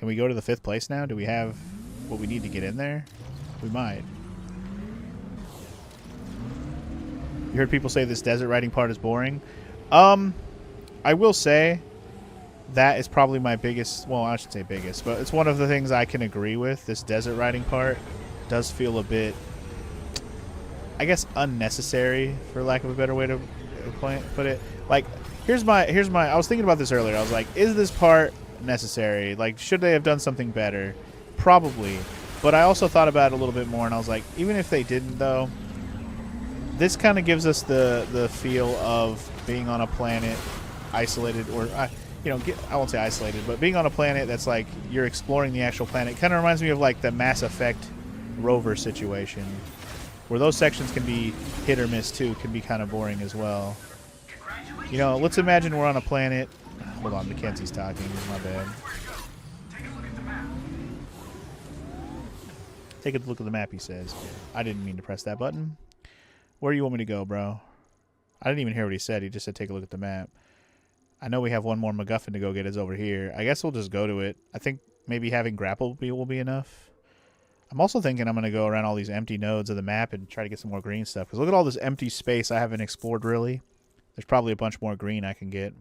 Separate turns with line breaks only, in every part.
Can we go to the 5th place now? Do we have what we need to get in there? We might. You heard people say this desert riding part is boring. I will say that is probably my biggest, well, I should say biggest, but it's one of the things I can agree with. This desert riding part does feel a bit, I guess, unnecessary, for lack of a better way to put it. Like, here's my, I was thinking about this earlier. I was like, is this part necessary? Like, should they have done something better? Probably. But I also thought about it a little bit more, and I was like, even if they didn't, though, this kind of gives us the feel of being on a planet isolated, or you know, I won't say isolated, but being on a planet that's like you're exploring the actual planet. Kind of reminds me of like the Mass Effect rover situation, where those sections can be hit or miss too, can be kind of boring as well. You know, let's imagine we're on a planet. Hold on, Mackenzie's talking. My bad. Take a look at the map, he says. I didn't mean to press that button. Where do you want me to go, bro? I didn't even hear what he said. He just said take a look at the map. I know we have one more MacGuffin to go get is over here. I guess we'll just go to it. I think maybe having grapple will be enough. I'm also thinking I'm going to go around all these empty nodes of the map and try to get some more green stuff. Because look at all this empty space I haven't explored, really. There's probably a bunch more green I can get.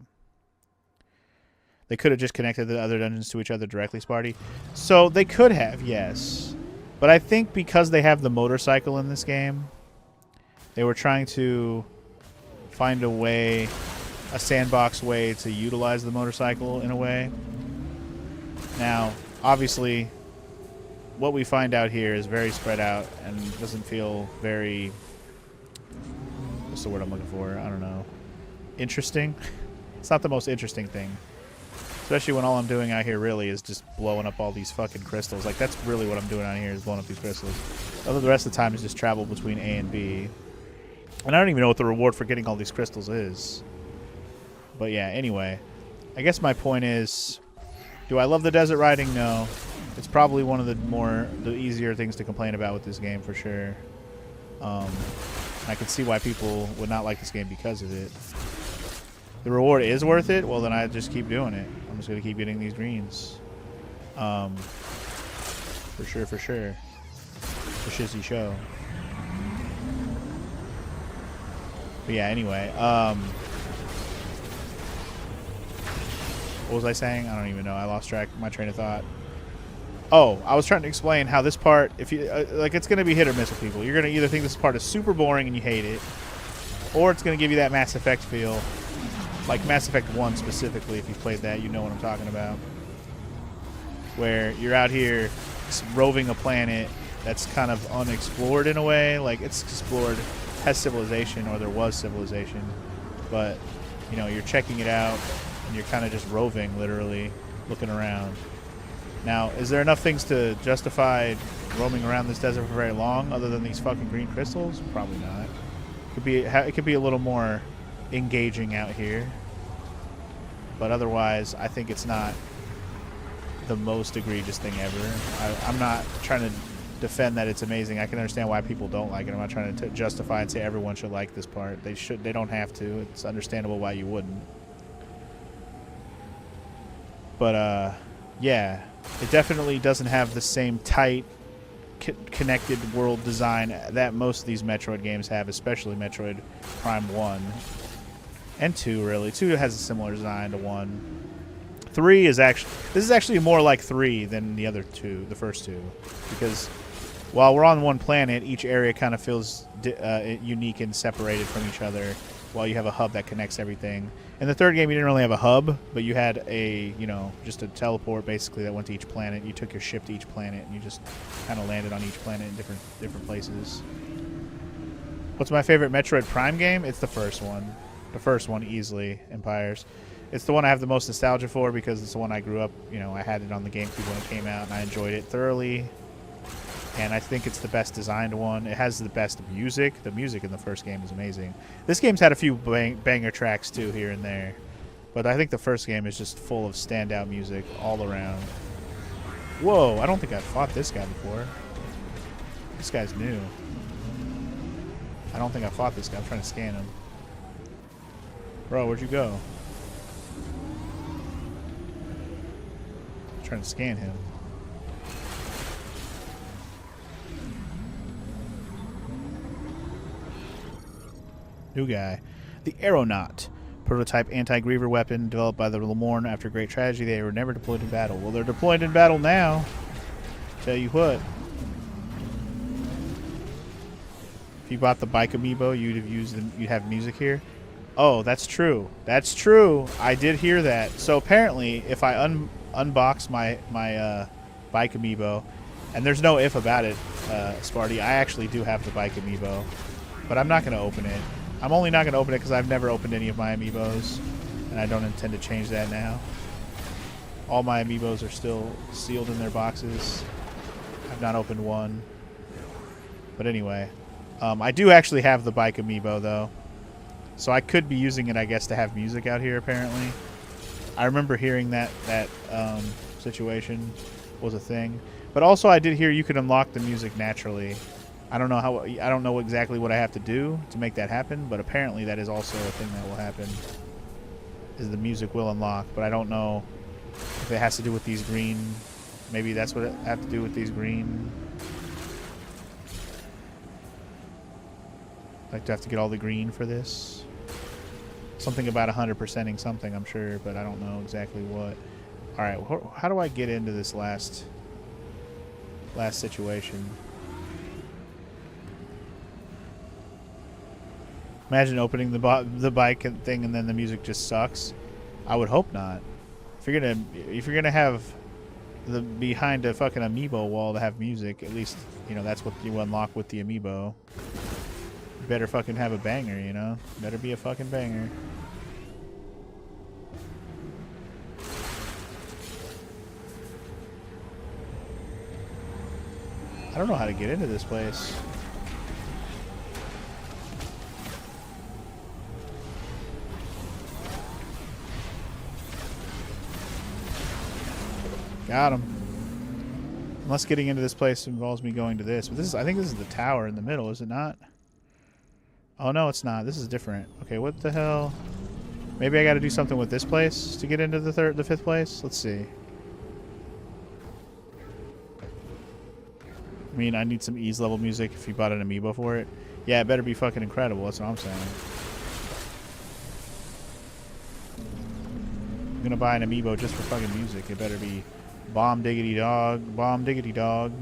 They could have just connected the other dungeons to each other directly, Sparty. So they could have, yes. But I think because they have the motorcycle in this game, they were trying to find a way, a sandbox way to utilize the motorcycle in a way. Now, obviously, what we find out here is very spread out and doesn't feel very, what's the word I'm looking for? I don't know. Interesting? It's not the most interesting thing. Especially when all I'm doing out here really is just blowing up all these fucking crystals. Like, that's really what I'm doing out here is blowing up these crystals. Other the rest of the time is just travel between A and B. And I don't even know what the reward for getting all these crystals is. But yeah, anyway. I guess my point is, do I love the desert riding? No. It's probably one of the easier things to complain about with this game for sure. I can see why people would not like this game because of it. The reward is worth it? Well, then I just keep doing it. I'm just going to keep getting these greens. For sure, for sure. For shizzy show. But yeah, anyway. What was I saying? I don't even know. I lost track of my train of thought. Oh, I was trying to explain how this part, if you like, it's going to be hit or miss with people. You're going to either think this part is super boring and you hate it, or it's going to give you that Mass Effect feel. Like Mass Effect 1 specifically, if you've played that, you know what I'm talking about. Where you're out here roving a planet that's kind of unexplored in a way. Like, it's explored, has civilization, or there was civilization. But, you know, you're checking it out, and you're kind of just roving, literally, looking around. Now, is there enough things to justify roaming around this desert for very long, other than these fucking green crystals? Probably not. It could be a little more engaging out here, but otherwise I think it's not the most egregious thing ever. I'm not trying to defend that it's amazing. I can understand why people don't like it. I'm not trying to justify and say everyone should like this part. They don't have to. It's understandable why you wouldn't. But yeah, it definitely doesn't have the same tight connected world design that most of these Metroid games have, especially Metroid Prime 1 and 2, really. 2 has a similar design to 1. 3 is actually... This is actually more like 3 than the other two, the first two. Because while we're on one planet, each area kind of feels unique and separated from each other, while you have a hub that connects everything. In the third game, you didn't really have a hub, but you had a, you know, just a teleport, basically, that went to each planet. You took your ship to each planet, and you just kind of landed on each planet in different places. What's my favorite Metroid Prime game? It's the first one. The first one, easily, Empires. It's the one I have the most nostalgia for because it's the one I grew up, you know, I had it on the GameCube when it came out, and I enjoyed it thoroughly. And I think it's the best designed one. It has the best music. The music in the first game is amazing. This game's had a few banger tracks, too, here and there. But I think the first game is just full of standout music all around. Whoa, I don't think I've fought this guy before. This guy's new. I don't think I fought this guy. I'm trying to scan him. Bro, where'd you go? trying to scan him. New guy. The Aeronaut. Prototype anti-griever weapon developed by the Lemorn after great tragedy. They were never deployed in battle. Well, they're deployed in battle now. Tell you what. If you bought the bike amiibo, you'd have music here. Oh, that's true. That's true. I did hear that. So apparently, if I unbox my bike amiibo, and there's no if about it, Sparty, I actually do have the bike amiibo, but I'm not going to open it. I'm only not going to open it because I've never opened any of my amiibos, and I don't intend to change that now. All my amiibos are still sealed in their boxes. I've not opened one. But anyway, I do actually have the bike amiibo, though. So I could be using it, I guess, to have music out here, apparently. I remember hearing that situation was a thing. But also I did hear you could unlock the music naturally. I don't know exactly what I have to do to make that happen, but apparently that is also a thing that will happen. Is the music will unlock, but I don't know if it has to do with these green. Maybe that's what it have to do with these green. Like, do I have to get all the green for this? Something about 100%ing something, I'm sure, but I don't know exactly what. All right, how do I get into this last situation? Imagine opening the bike thing and then the music just sucks. I would hope not. If you're gonna have the behind a fucking amiibo wall to have music, at least that's what you unlock with the amiibo. You better fucking have a banger, Better be a fucking banger. I don't know how to get into this place. Got him. Unless getting into this place involves me going to this. But I think this is the tower in the middle, is it not? Oh, no, it's not. This is different. Okay, what the hell? Maybe I got to do something with this place to get into the fifth place? Let's see. I mean, I need some ease level music if you bought an amiibo for it. Yeah, it better be fucking incredible. That's what I'm saying. I'm gonna buy an amiibo just for fucking music. It better be bomb diggity dog, bomb diggity dog.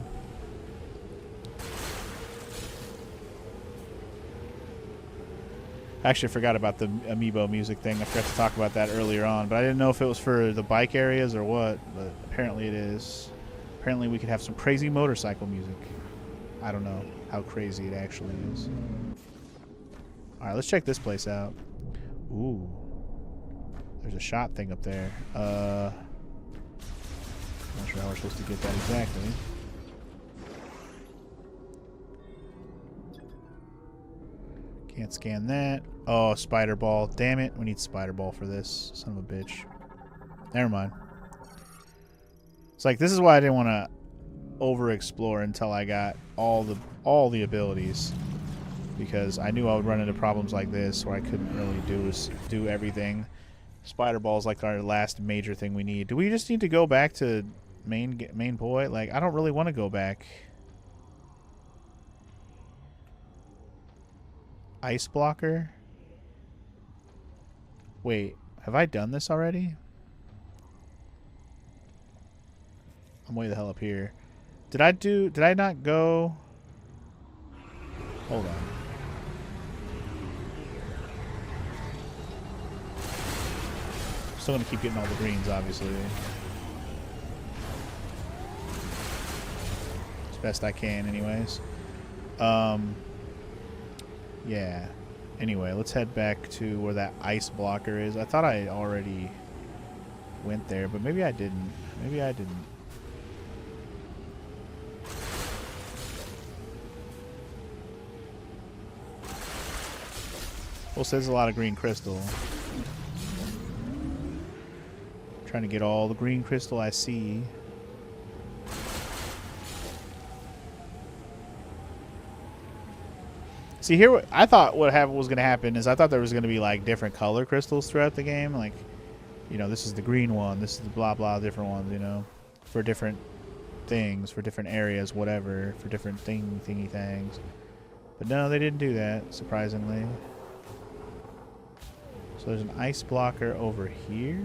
Actually, I forgot about the amiibo music thing. I forgot to talk about that earlier on, but I didn't know if it was for the bike areas or what, but apparently it is. Apparently we could have some crazy motorcycle music. I don't know how crazy it actually is. Alright, let's check this place out. Ooh. There's a shot thing up there. Not sure how we're supposed to get that exactly. Can't scan that. Oh, spider ball. Damn it. We need spider ball for this. Son of a bitch. Never mind. It's like, this is why I didn't want to over-explore until I got all the abilities. Because I knew I would run into problems like this where I couldn't really do everything. Spider ball is like our last major thing we need. Do we just need to go back to main boy? Like, I don't really want to go back. Ice blocker? Wait, have I done this already? I'm way the hell up here. Did I not go? Hold on. Still gonna keep getting all the greens, obviously. As best I can, anyways. Yeah. Anyway, let's head back to where that ice blocker is. I thought I already went there, but maybe I didn't. Maybe I didn't. Well, it says a lot of green crystal. Trying to get all the green crystal I see. See, here, I thought what was going to happen is I thought there was going to be, like, different color crystals throughout the game. Like, this is the green one. This is the blah, blah, different ones, for different things, for different areas, whatever, for different thingy things. But no, they didn't do that, surprisingly. So there's an ice blocker over here.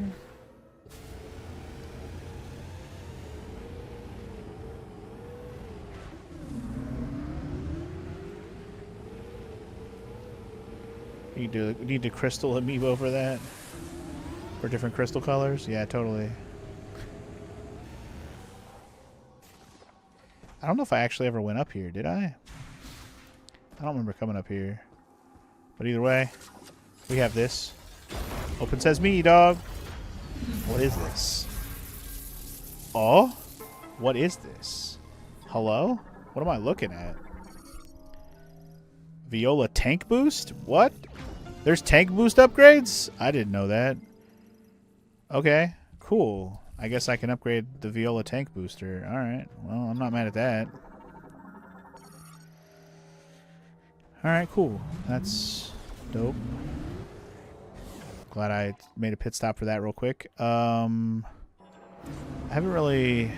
Need to crystal amiibo for that? For different crystal colors? Yeah, totally. I don't know if I actually ever went up here, did I? I don't remember coming up here. But either way, we have this. Open says me, dog. What is this? Oh? What is this? Hello? What am I looking at? Viola tank boost? What? There's tank boost upgrades? I didn't know that. Okay, cool. I guess I can upgrade the Viola tank booster. Alright, well, I'm not mad at that. Alright, cool. That's dope. Glad I made a pit stop for that real quick. I haven't really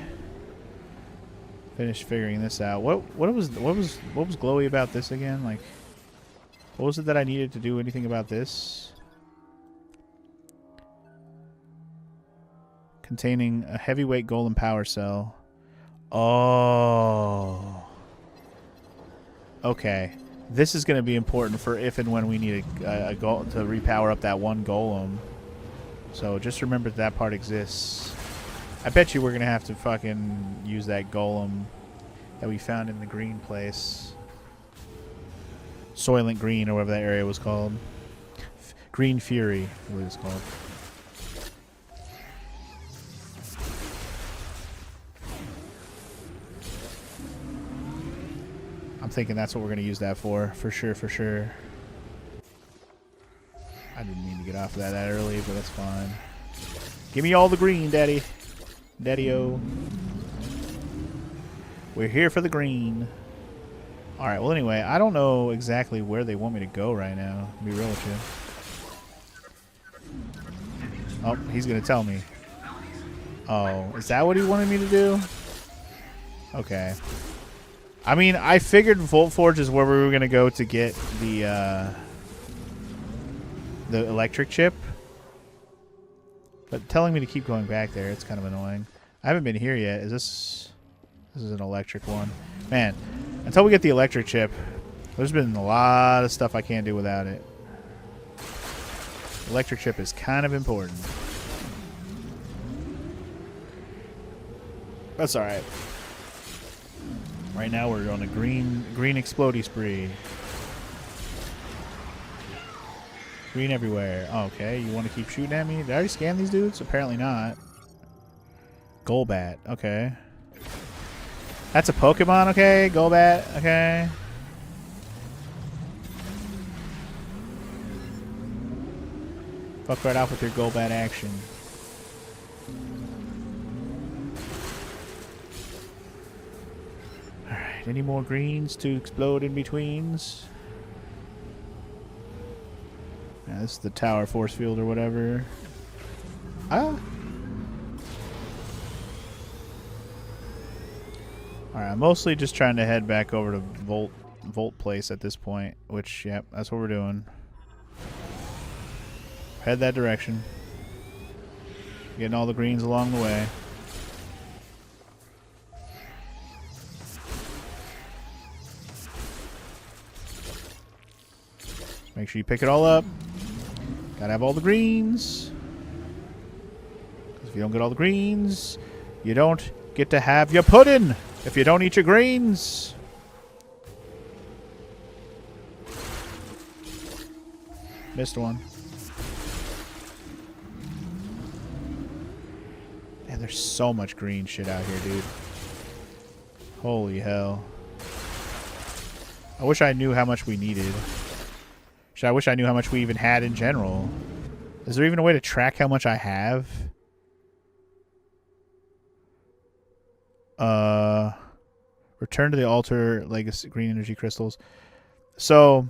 finished figuring this out. What was glowy about this again? Like, what was it that I needed to do anything about this? Containing a heavyweight golden power cell. Oh. Okay. This is going to be important for if and when we need a goal to repower up that one golem. So just remember that part exists. I bet you we're going to have to fucking use that golem that we found in the green place. Soylent Green, or whatever that area was called. Green Fury, what it's called. I'm thinking that's what we're going to use that for sure, for sure. I didn't mean to get off of that early, but that's fine. Give me all the green, daddy. Daddy-o. We're here for the green. Alright, well anyway, I don't know exactly where they want me to go right now, to be real with you. Oh, he's going to tell me. Oh, is that what he wanted me to do? Okay. I mean, I figured Volt Forge is where we were going to go to get the electric chip. But telling me to keep going back there, it's kind of annoying. I haven't been here yet. This is an electric one. Man, until we get the electric chip, there's been a lot of stuff I can't do without it. Electric chip is kind of important. That's alright. Right now we're on a green explodey spree. Green everywhere. Oh, okay, you want to keep shooting at me? Did I already scan these dudes? Apparently not. Golbat. Okay. That's a Pokemon, okay? Golbat, okay. Fuck right off with your Golbat action. Alright, any more greens to explode in betweens? Yeah, this is the tower force field or whatever. Ah! Alright, I'm mostly just trying to head back over to Volt Place at this point, which, yep, that's what we're doing. Head that direction. Getting all the greens along the way. Make sure you pick it all up. Gotta have all the greens. 'Cause if you don't get all the greens, you don't get to have your pudding. If you don't eat your greens. Missed one. Man, there's so much green shit out here, dude. Holy hell. I wish I knew how much we needed. I wish I knew how much we even had in general. Is there even a way to track how much I have? Return to the altar, legacy, green energy crystals. So,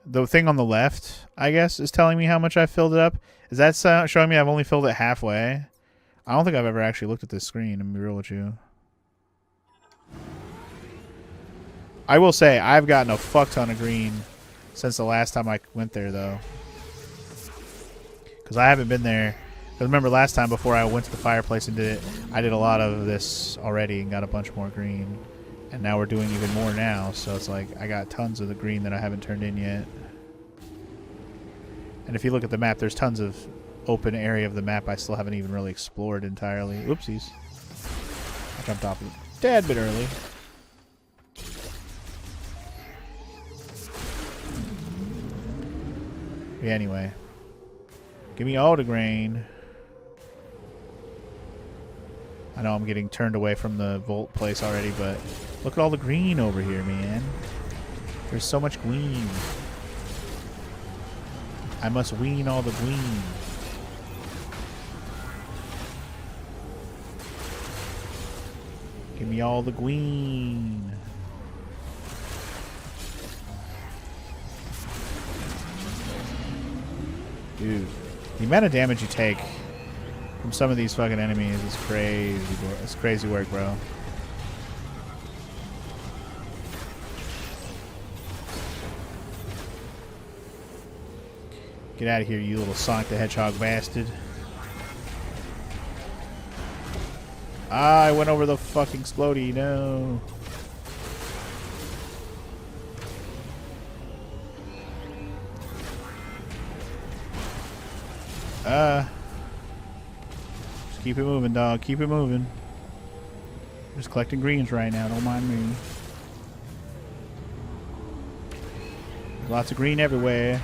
the thing on the left, I guess, is telling me how much I filled it up. Is that showing me I've only filled it halfway? I don't think I've ever actually looked at this screen, I'm gonna be real with you. I will say, I've gotten a fuck ton of green since the last time I went there, though. Because I haven't been there. Because remember last time before I went to the fireplace and did it, I did a lot of this already and got a bunch more green. And now we're doing even more now, so it's like I got tons of the green that I haven't turned in yet. And if you look at the map, there's tons of open area of the map I still haven't even really explored entirely. Oopsies. I jumped off a tad bit early. Yeah, anyway. Give me all the grain. I know I'm getting turned away from the Volt place already, but look at all the green over here, man. There's so much green. I must wean all the green. Give me all the green. Dude, the amount of damage you take from some of these fucking enemies is crazy. It's crazy work, bro. Get out of here, you little Sonic the Hedgehog bastard. Ah, I went over the fucking explodey, no. Just keep it moving, dog. Keep it moving. Just collecting greens right now, don't mind me. There's lots of green everywhere.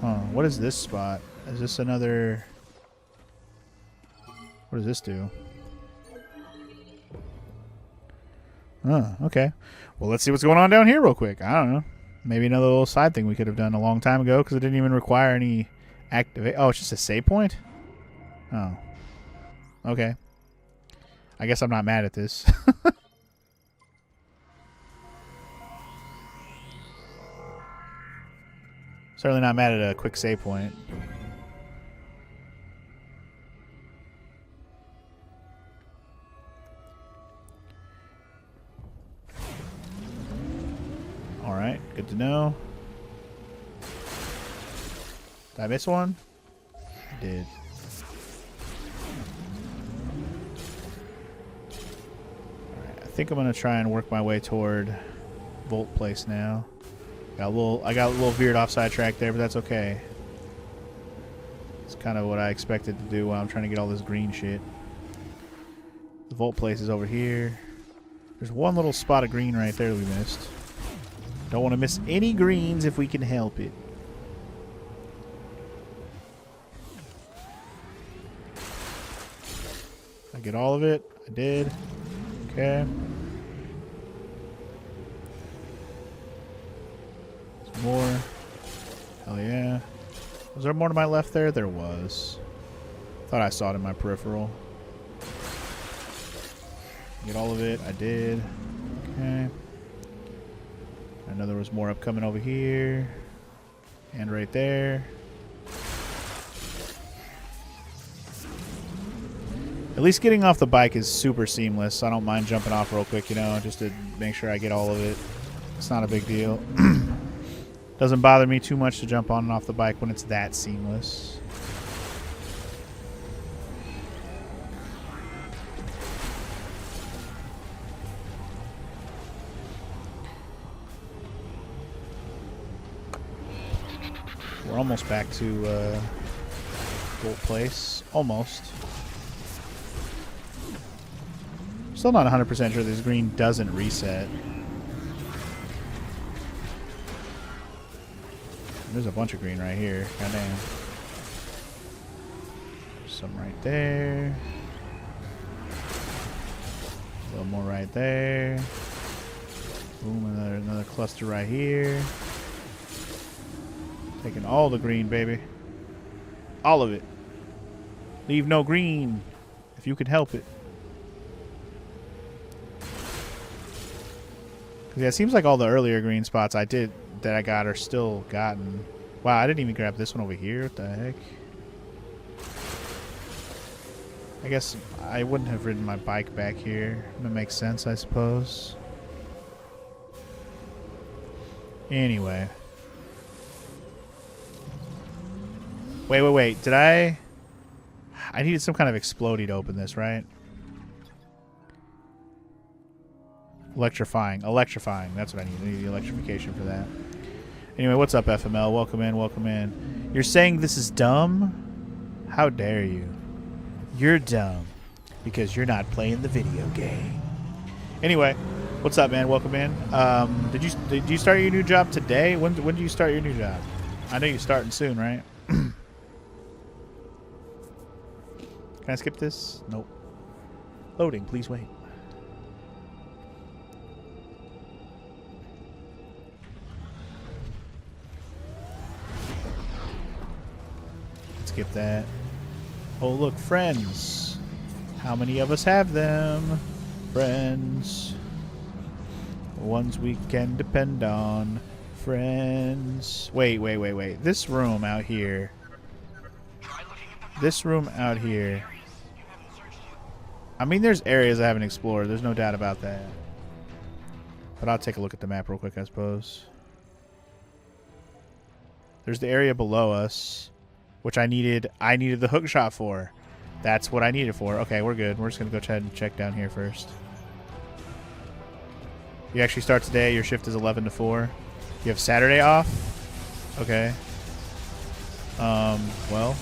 Huh, what is this spot? Is this another... What does this do? Oh, okay. Well, let's see what's going on down here real quick. I don't know. Maybe another little side thing we could have done a long time ago because it didn't even require any activate. Oh, it's just a save point? Oh. Okay. I guess I'm not mad at this. Certainly not mad at a quick save point. Alright, good to know. Did I miss one? I did. Alright, I think I'm gonna try and work my way toward Volt Place now. I got a little veered off sidetrack there, but that's okay. It's kind of what I expected to do while I'm trying to get all this green shit. The Volt Place is over here. There's one little spot of green right there that we missed. Don't want to miss any greens if we can help it. I get all of it? I did. Okay. Some more. Hell yeah. Was there more to my left there? There was. Thought I saw it in my peripheral. Get all of it? I did. Okay. I know there was more upcoming over here. And right there. At least getting off the bike is super seamless. I don't mind jumping off real quick, you know, just to make sure I get all of it. It's not a big deal. Doesn't bother me too much to jump on and off the bike when it's that seamless. We're almost back to Gold Place. Almost. Still not 100% sure this green doesn't reset. There's a bunch of green right here. Goddamn. Some right there. A little more right there. Boom, another cluster right here. Taking all the green, baby. All of it. Leave no green if you could help it. Yeah, it seems like all the earlier green spots I got are still gotten. Wow, I didn't even grab this one over here. What the heck? I guess I wouldn't have ridden my bike back here. That makes sense, I suppose. Anyway. Wait. Did I needed some kind of explodey to open this, right? Electrifying. That's what I need. I need the electrification for that. Anyway, what's up, FML? Welcome in. You're saying this is dumb? How dare you? You're dumb because you're not playing the video game. Anyway, what's up, man? Welcome in. Did you start your new job today? When do you start your new job? I know you're starting soon, right? Can I skip this? Nope. Loading, please wait. Skip that. Oh, look, friends. How many of us have them? Friends. Ones we can depend on. Friends. Wait. This room out here. I mean, there's areas I haven't explored. There's no doubt about that. But I'll take a look at the map real quick, I suppose. There's the area below us, which I needed the hook shot for. That's what I needed for. Okay, we're good. We're just going to go ahead and check down here first. You actually start today. Your shift is 11 to 4. You have Saturday off? Okay. Well,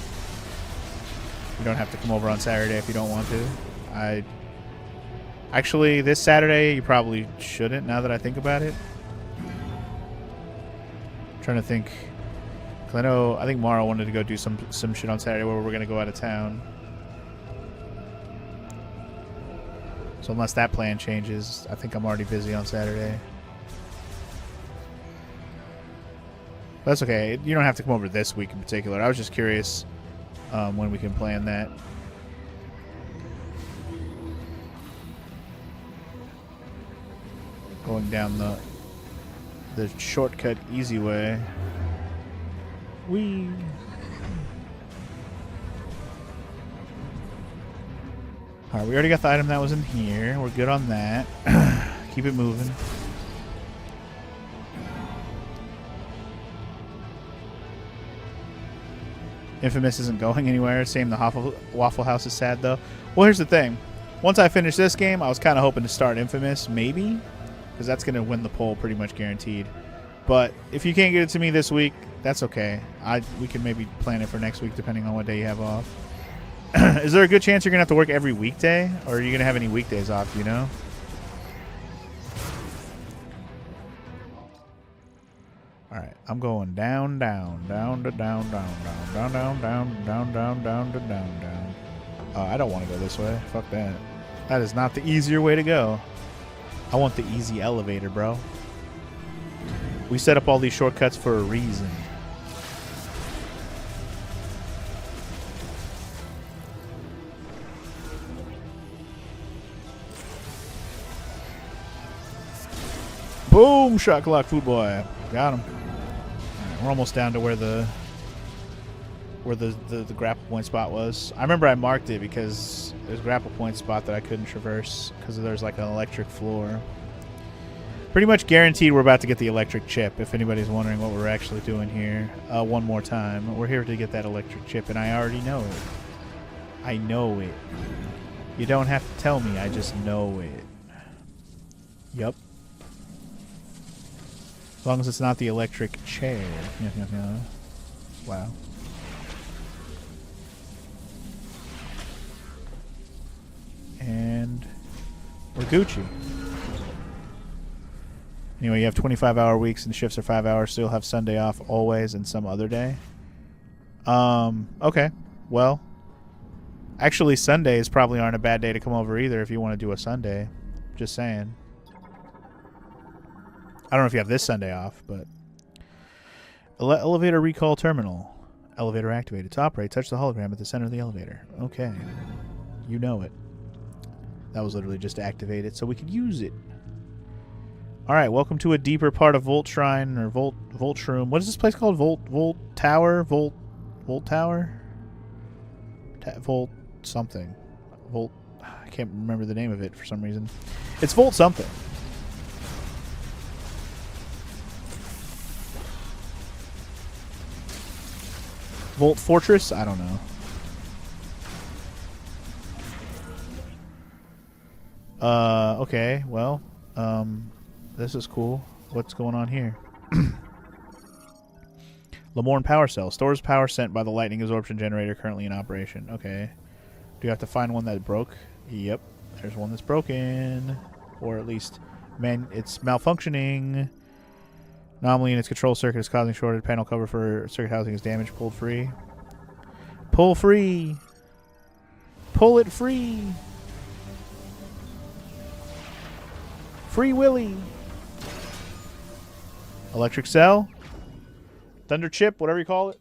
you don't have to come over on Saturday if you don't want to. Actually, this Saturday, you probably shouldn't, now that I think about it. I'm trying to think. I think Mara wanted to go do some shit on Saturday where we're going to go out of town. So unless that plan changes, I think I'm already busy on Saturday. But that's okay. You don't have to come over this week in particular. I was just curious when we can plan that. Going down the shortcut easy way. Whee! Alright, we already got the item that was in here. We're good on that. Keep it moving. Infamous isn't going anywhere. Same, the Waffle House is sad, though. Well, here's the thing. Once I finish this game, I was kind of hoping to start Infamous, maybe. Because that's going to win the poll pretty much guaranteed. But if you can't get it to me this week, that's okay. We can maybe plan it for next week, depending on what day you have off. Is there a good chance you're going to have to work every weekday? Or are you going to have any weekdays off, you know? Alright, I'm going down to down. I don't want to go this way. Fuck that. That is not the easier way to go. I want the easy elevator, bro. We set up all these shortcuts for a reason. Boom! Shot clock, food boy. Got him. Right, we're almost down to where the grapple point spot was. I remember I marked it because there's a grapple point spot that I couldn't traverse because there's like an electric floor. Pretty much guaranteed we're about to get the electric chip, if anybody's wondering what we're actually doing here. One more time. We're here to get that electric chip, and I already know it. I know it. You don't have to tell me, I just know it. Yup. As long as it's not the electric chair. Wow. And we're Gucci. Anyway, you have 25-hour weeks and the shifts are 5 hours, so you'll have Sunday off always and some other day. Okay. Well, actually Sundays probably aren't a bad day to come over either if you want to do a Sunday. Just saying. I don't know if you have this Sunday off, but... Elevator recall terminal. Elevator activated. To operate, touch the hologram at the center of the elevator. Okay. You know it. That was literally just to activate it so we could use it. All right, welcome to a deeper part of Volt Shrine or Volt Room. What is this place called? Volt Tower? Volt Tower? Volt something. Volt. I can't remember the name of it for some reason. It's Volt something. Volt Fortress? I don't know. Okay, well, this is cool. What's going on here? Lamorne Power Cell. Stores power sent by the lightning absorption generator currently in operation. Okay. Do you have to find one that broke? Yep. There's one that's broken. Or at least, man, it's malfunctioning. Anomaly in its control circuit is causing shorted. Panel cover for circuit housing is damaged. Pulled free. Pull free. Pull it free. Free Willy. Electric cell. Thunder chip, whatever you call it.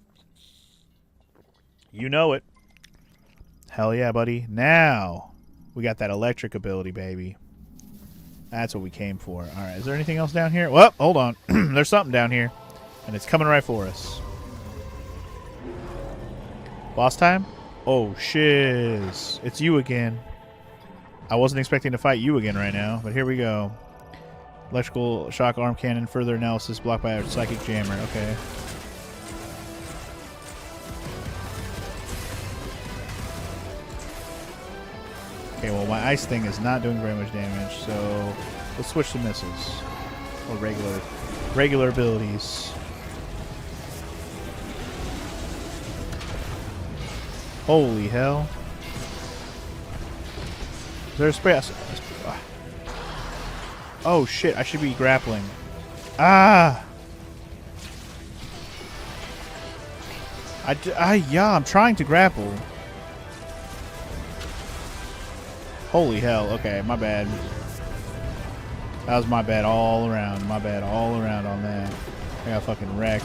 You know it. Hell yeah, buddy. Now, we got that electric ability, baby. That's what we came for. All right, is there anything else down here? Well, hold on. There's something down here, and it's coming right for us. Boss time? Oh, shiz. It's you again. I wasn't expecting to fight you again right now, but here we go. Electrical shock arm cannon. Further analysis blocked by a psychic jammer. Okay. Okay, well, my ice thing is not doing very much damage, so let's switch to missiles. Or regular abilities. Holy hell. Is there a spray? Oh shit, I should be grappling. Ah! Yeah, I'm trying to grapple. Holy hell, okay, my bad. That was my bad all around. My bad all around on that. I got fucking wrecked.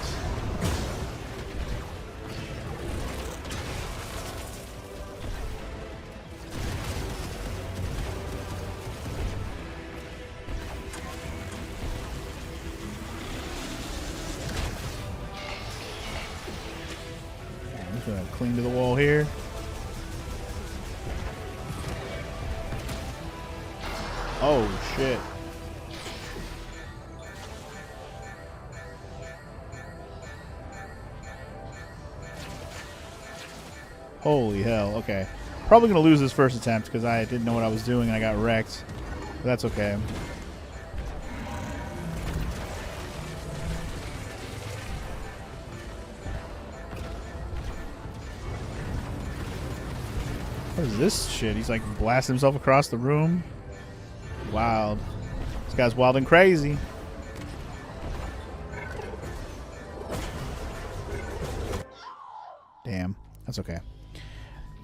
I'm just gonna clean to the wall here. Oh shit. Holy hell, okay. Probably gonna lose this first attempt because I didn't know what I was doing and I got wrecked. But that's okay. What is this shit? He's like blasting himself across the room. Wild. This guy's wild and crazy. Damn. That's okay.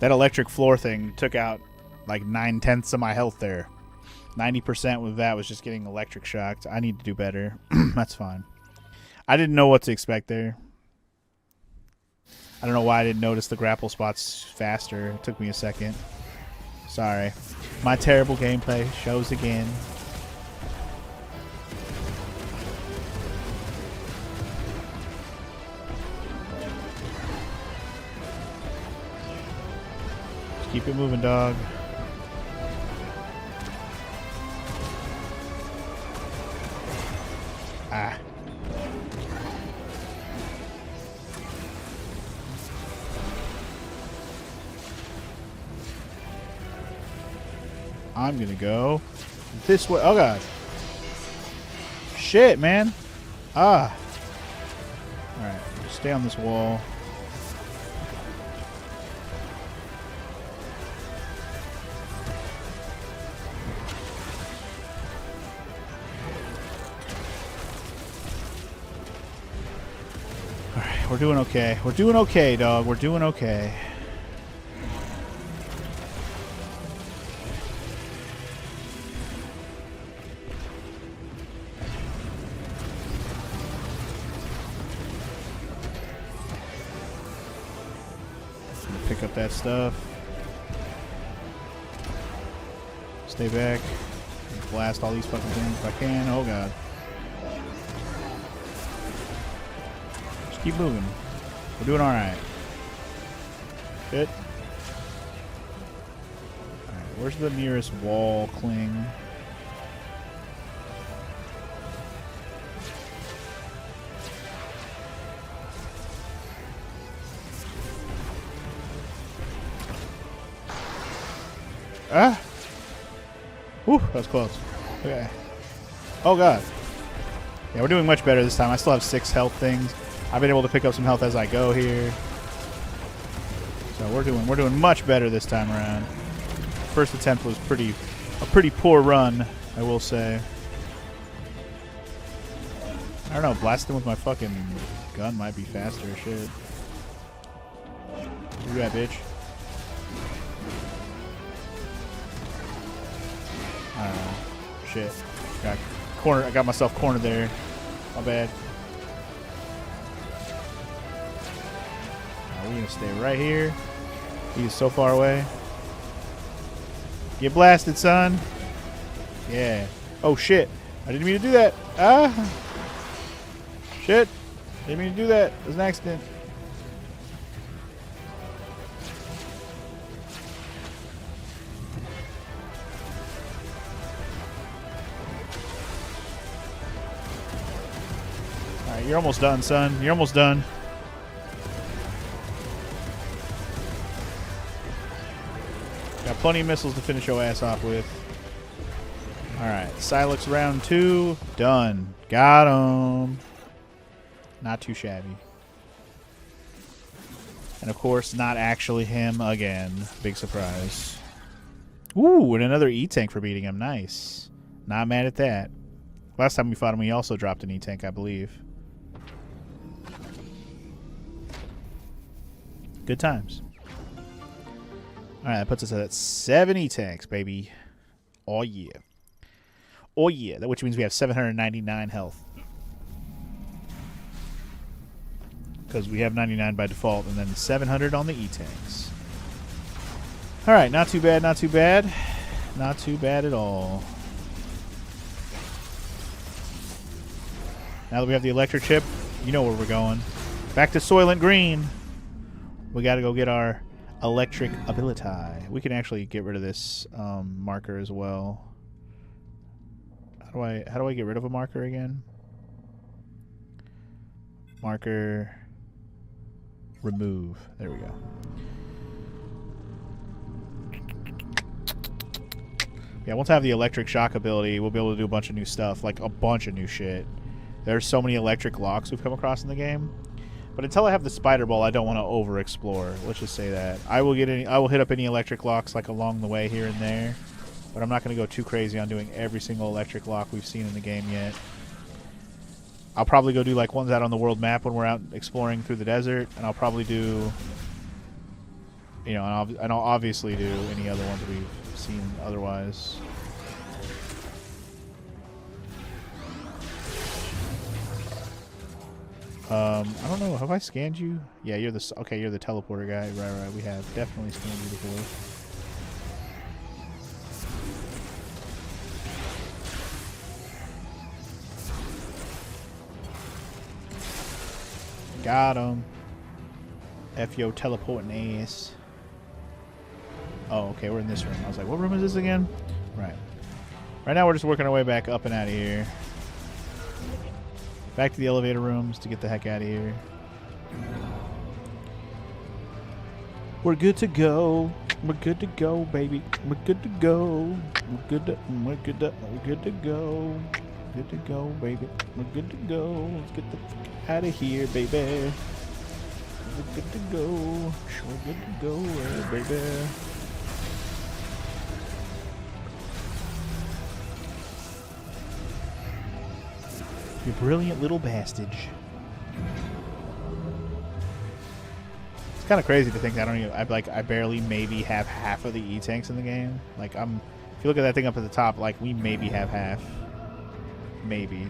That electric floor thing took out like 9/10 of my health there. 90% with that was just getting electric shocked. I need to do better. That's fine. I didn't know what to expect there. I don't know why I didn't notice the grapple spots faster. It took me a second. Sorry. My terrible gameplay shows again. Just keep it moving, dog. Ah. I'm gonna go this way. Oh god. Shit, man. Ah. Alright, stay on this wall. Alright, we're doing okay. We're doing okay, dog. We're doing okay. Pick up that stuff. Stay back. Blast all these fucking things if I can. Oh god. Keep moving. We're doing all right. Good. All right, where's the nearest wall cling? Ah! Whew, that was close. Okay. Oh, God. Yeah, we're doing much better this time. I still have 6 health things. I've been able to pick up some health as I go here. So we're doing much better this time around. First attempt was a pretty poor run, I will say. I don't know, blasting with my fucking gun might be faster as shit. Do that, bitch. I don't know. Shit. I got myself cornered there. My bad. We're gonna stay right here. He's so far away. Get blasted, son. Yeah. Oh shit. I didn't mean to do that. Ah. Shit. Didn't mean to do that. It was an accident. Alright, you're almost done, son. You're almost done. Got plenty of missiles to finish your ass off with. Alright, Silex round 2. Done. Got him. Not too shabby. And of course, not actually him again. Big surprise. Ooh, and another E-Tank for beating him. Nice. Not mad at that. Last time we fought him, he also dropped an E-Tank, I believe. Good times. Alright, that puts us at 7 E-Tanks, baby. Oh, yeah. Oh, yeah. Which means we have 799 health. Because we have 99 by default, and then 700 on the E-Tanks. Alright, not too bad, not too bad. Not too bad at all. Now that we have the electric chip, you know where we're going. Back to Soylent Green. We got to go get our electric ability. We can actually get rid of this marker as well. How do I get rid of a marker again? Marker. Remove. There we go. Yeah, once I have the electric shock ability, we'll be able to do a bunch of new stuff, like a bunch of new shit. There's so many electric locks we've come across in the game. But until I have the spider ball, I don't want to over-explore. Let's just say that. I will hit up any electric locks like along the way here and there. But I'm not going to go too crazy on doing every single electric lock we've seen in the game yet. I'll probably go do like ones out on the world map when we're out exploring through the desert. And I'll probably do, you know, and I'll obviously do any other ones that we've seen otherwise. I don't know. Have I scanned you? Yeah, you're the teleporter guy. Right. We have definitely scanned you before. Got him. F yo teleporting ass. Oh, okay, we're in this room. I was like, what room is this again? Right. Right now we're just working our way back up and out of here. Back to the elevator rooms to get the heck out of here. We're good to go. We're good to go, baby. We're good to go. We're good to go. Good to go, baby. We're good to go. Let's get the fuck out of here, baby. We're good to go. We're good to go, baby. You brilliant little bastard. It's kind of crazy to think that I barely maybe have half of the E-Tanks in the game. Like if you look at that thing up at the top, like we maybe have half. Maybe.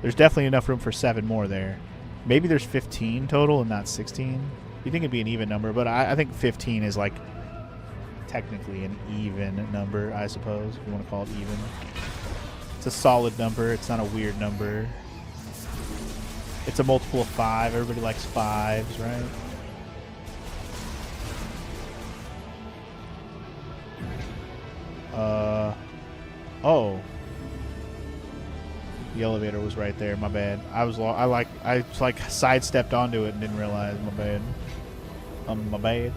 There's definitely enough room for 7 more there. Maybe there's 15 total and not 16. You think it'd be an even number, but I think 15 is like technically an even number, I suppose, if you want to call it even. It's a solid number. It's not a weird number. It's a multiple of 5. Everybody likes 5s, right? Oh. The elevator was right there. My bad. I sidestepped onto it and didn't realize. My bad. My bad.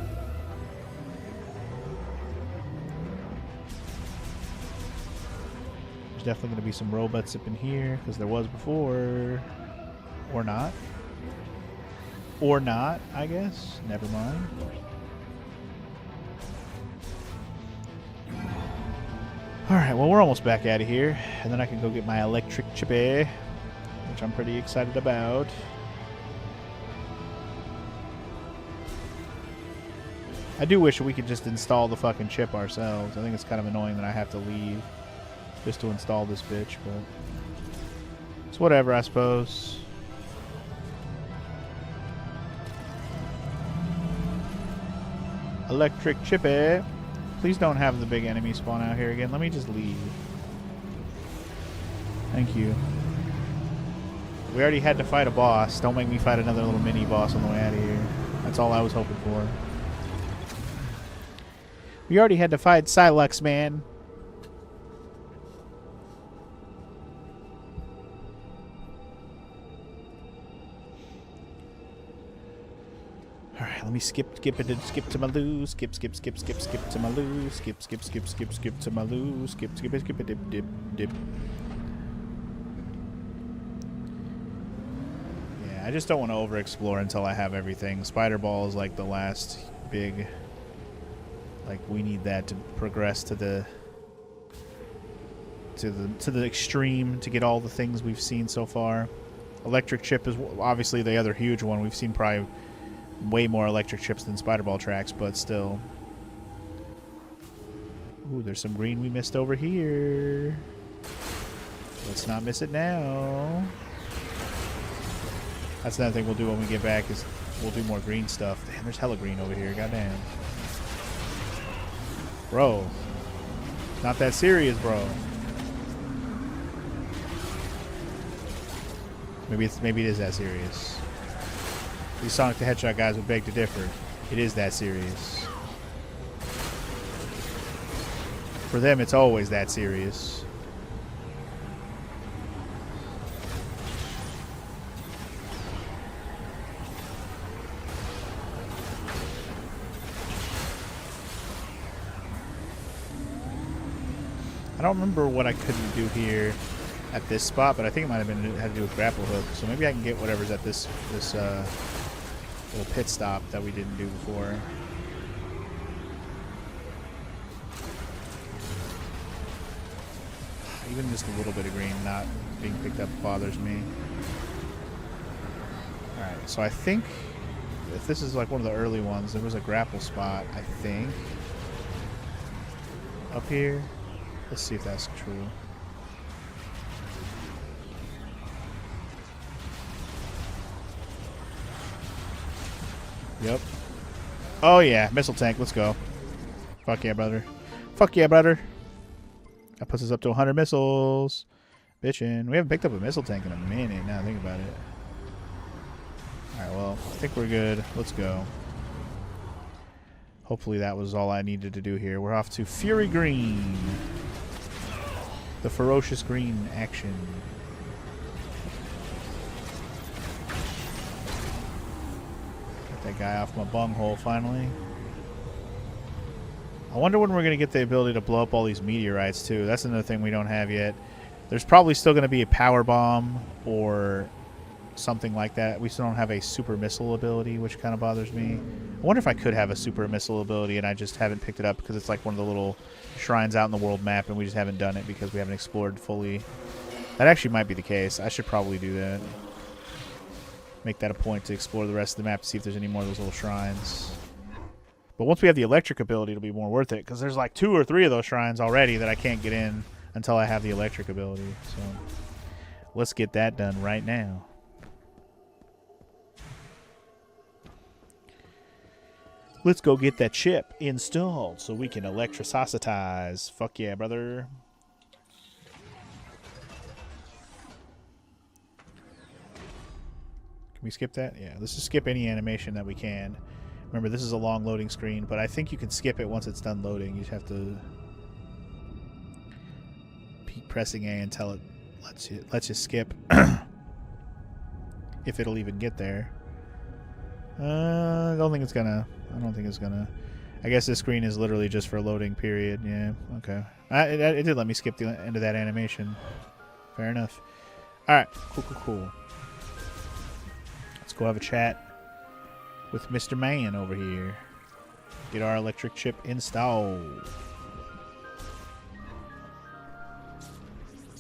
There's definitely going to be some robots up in here because there was before, or not. Or not, I guess. Never mind. Alright, well, we're almost back out of here. And then I can go get my electric chippy, which I'm pretty excited about. I do wish we could just install the fucking chip ourselves. I think it's kind of annoying that I have to leave just to install this bitch, but it's whatever, I suppose. Electric chippy. Please don't have the big enemy spawn out here again. Let me just leave. Thank you. We already had to fight a boss. Don't make me fight another little mini boss on the way out of here. That's all I was hoping for. We already had to fight Silux, man. Alright, let me skip to my loo, skip to my loo, skip to my loo, skip dip. Yeah, I just don't want to over-explore until I have everything. Spider Ball is like the last big, like, we need that to progress to the extreme to get all the things we've seen so far. Electric Chip is obviously the other huge one. We've seen probably way more electric chips than Spider Ball tracks, but still. Ooh, there's some green we missed over here. Let's not miss it now. That's another thing we'll do when we get back is we'll do more green stuff. Damn, there's hella green over here. Goddamn. Bro. Not that serious, bro. Maybe it is that serious. These Sonic the Hedgehog guys would beg to differ. It is that serious. For them, it's always that serious. I don't remember what I couldn't do here at this spot, but I think it might have been had to do with grapple hook. So maybe I can get whatever's at this little pit stop that we didn't do before. Even just a little bit of green not being picked up bothers me. Alright, so I think if this is like one of the early ones, there was a grapple spot, I think. Up here. Let's see if that's true. Yep. Oh yeah, missile tank. Let's go. Fuck yeah, brother. Fuck yeah, brother. That puts us up to 100 missiles. Bitchin'. We haven't picked up a missile tank in a minute now. Think about it. Alright, well, I think we're good. Let's go. Hopefully that was all I needed to do here. We're off to Fury Green. The ferocious green action. That guy off my bunghole finally. I wonder when we're going to get the ability to blow up all these meteorites too. That's another thing we don't have yet. There's probably still going to be a power bomb or something like that. We still don't have a super missile ability, which kind of bothers me. I wonder if I could have a super missile ability and I just haven't picked it up because it's like one of the little shrines out in the world map and we just haven't done it because we haven't explored fully. That actually might be the case. I should probably do that. Make that a point to explore the rest of the map to see if there's any more of those little shrines. But once we have the electric ability, it'll be more worth it because there's like 2 or 3 of those shrines already that I can't get in until I have the electric ability. So let's get that done right now. Let's go get that chip installed so we can electricitize. Fuck yeah, brother. we skip that? Yeah, let's just skip any animation that we can. Remember, this is a long loading screen, but I think you can skip it once it's done loading. You just have to keep pressing A until it lets you skip. If it'll even get there. I don't think it's gonna. I guess this screen is literally just for loading, period. Yeah, okay. It did let me skip the end of that animation. Fair enough. Alright, cool. Let's go have a chat with Mr. Man over here. Get our electric chip installed.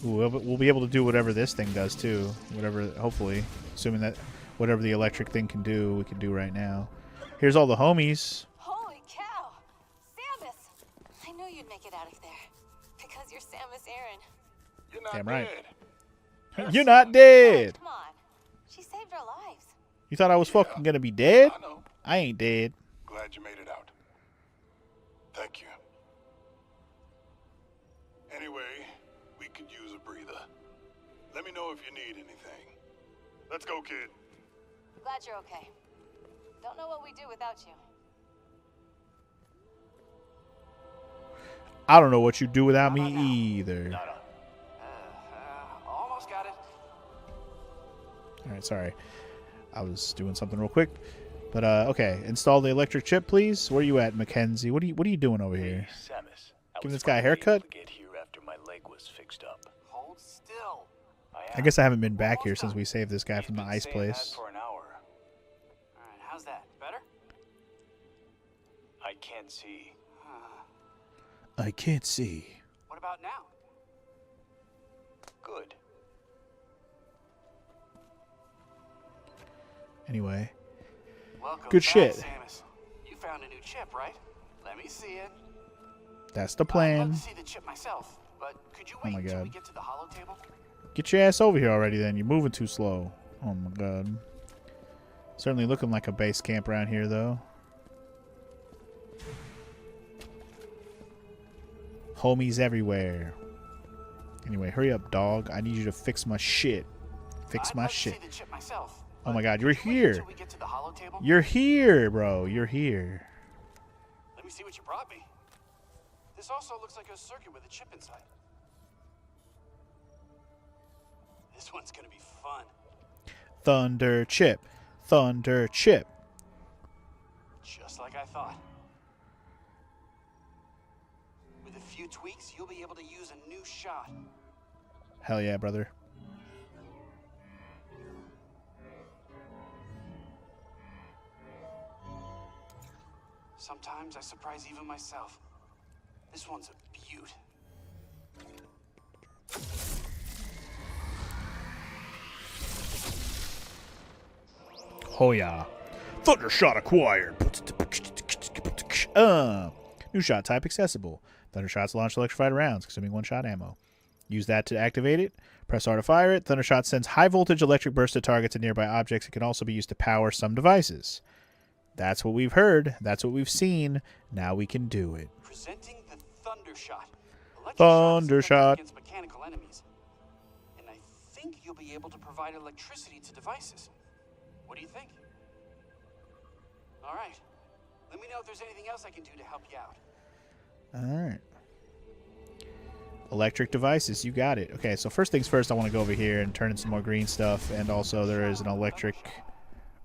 Ooh, we'll be able to do whatever this thing does too. Whatever, hopefully. Assuming that whatever the electric thing can do, we can do right now. Here's all the homies.
Holy cow! Samus! I knew you'd make it out of there. Because you're Samus Aran.
You're not
Damn
dead.
right. You're not dead!
Come on. She saved our lives.
You thought I was fucking gonna be dead?
I know.
I ain't dead.
Glad you made it out. Thank you. Anyway, we could use a breather. Let me know if you need anything. Let's go, kid.
Glad you're okay. Don't know what we'd do without you.
I don't know what you do without me either.
Almost got it.
Alright, sorry. I was doing something real quick. But okay, install the electric chip, please. Where are you at, Mackenzie? What are you doing over here?
Samus,
Giving this guy a haircut?
Get here after my leg was fixed up.
Hold still.
I guess I haven't been back here since we saved this guy from the ice
Saying
place.
that for an hour.
All right, how's that? Better?
I can't see.
I can't see.
What about now?
Good.
Anyway,
Welcome
good
back,
shit.
Samus. You found a new chip, right? Let me see it.
That's the
I'd love
plan.
to see the chip myself, but could you
Oh
wait
my
until
God.
we get to the holo table?
Get your ass over here already then. You're moving too slow. Oh my god. Certainly looking like a base camp around here though. Homies everywhere. Anyway, hurry up, dog. I need you to fix my shit. Fix
I'd
my
love
shit.
To see the chip myself,
Oh my
but
god, you're
could you wait
here.
until we get to the holo table?
You're here, bro. You're here.
Let me see what you brought me. This also looks like a circuit with a chip inside. This one's gonna be fun.
Thunder chip. Thunder chip.
Just like I thought. With a few tweaks, you'll be able to use a new shot.
Hell yeah, brother.
Sometimes I surprise even myself. This one's a beaut.
Oh yeah. Thunder shot acquired. New shot type accessible. Thunder shots launch electrified rounds, consuming one-shot ammo. Use that to activate it. Press R to fire it. Thunder shot sends high-voltage electric bursts to targets and nearby objects. It can also be used to power some devices. That's what we've heard. That's what we've seen. Now we can do it.
Presenting the Thunder Shot. Electric
Thunder
shots
shot.
against mechanical enemies. And I think you'll be able to provide electricity to devices. What do you think? All right. Let me know if there's anything else I can do to help you out.
Alright. Electric devices, you got it. Okay, so first things first, I want to go over here and turn in some more green stuff, and also there is an electric...